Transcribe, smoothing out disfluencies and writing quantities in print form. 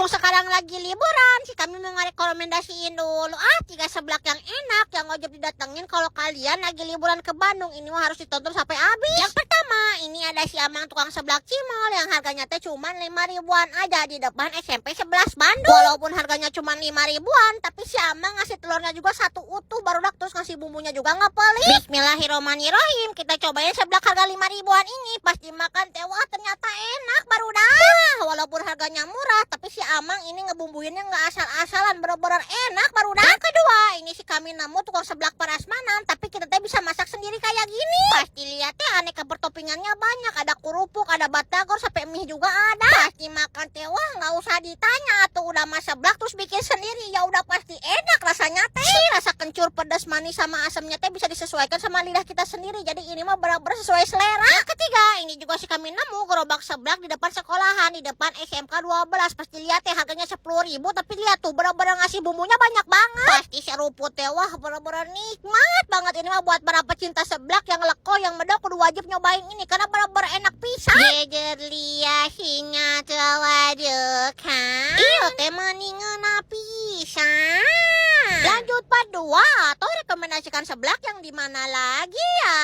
Mumpung sekarang lagi liburan, si kami mau ngerekomendasiin dulu 3 seblak yang enak yang wajib didatengin kalau kalian lagi liburan ke Bandung. Ini mah harus ditonton sampai habis. Yang pertama, ini ada si Amang tukang seblak cimol yang harganya teh cuma 5 ribuan aja di depan SMP 11 Bandung. Walaupun harganya cuma 5 ribuan, tapi si Amang ngasih telurnya juga satu utuh barudak, terus ngasih bumbunya juga nggak pelit. Bismillahirrahmanirrahim, kita cobain seblak harga 5 ribuan ini. Pas dimakan teh wah ternyata enak barudak. Walaupun harganya murah, tapi si Amang ini ngebumbuinnya nggak asal-asalan, bener-bener enak barudak. Yang kedua, ini si kami nemu tukang seblak prasmanan, tapi kita teh bisa masak sendiri kayak gini. Pas dilihat teh aneka pertoppingannya banyak, ada kerupuk, ada batagor, sampai mie juga ada. Pas dimakan teh wah nggak usah ditanya, atau udah masak seblak terus bikin sendiri, ya udah pasti enak rasanya teh. Rasa kencur, pedas, manis sama asamnya teh bisa disesuaikan sama lidah kita sendiri, jadi ini mah benar-benar sesuai selera. Yang ketiga, ini juga si kami nemu gerobak seblak di depan sekolahan, di depan SMK 12. Pas dilihat teh harganya 10 ribu, tapi lihat tuh benar-benar ngasih bumbunya banyak banget. Pasti seruput teh wah benar-benar nikmat banget. Ini mah buat para pecinta seblak yang leko, yang medok kudu wajib nyobain ini karena benar-benar enak pisan. Geger lia hinga tawadukan. Iyo teh meningeuna pisan. Lanjut part 2, atau rekomendasikan seblak yang di mana lagi ya?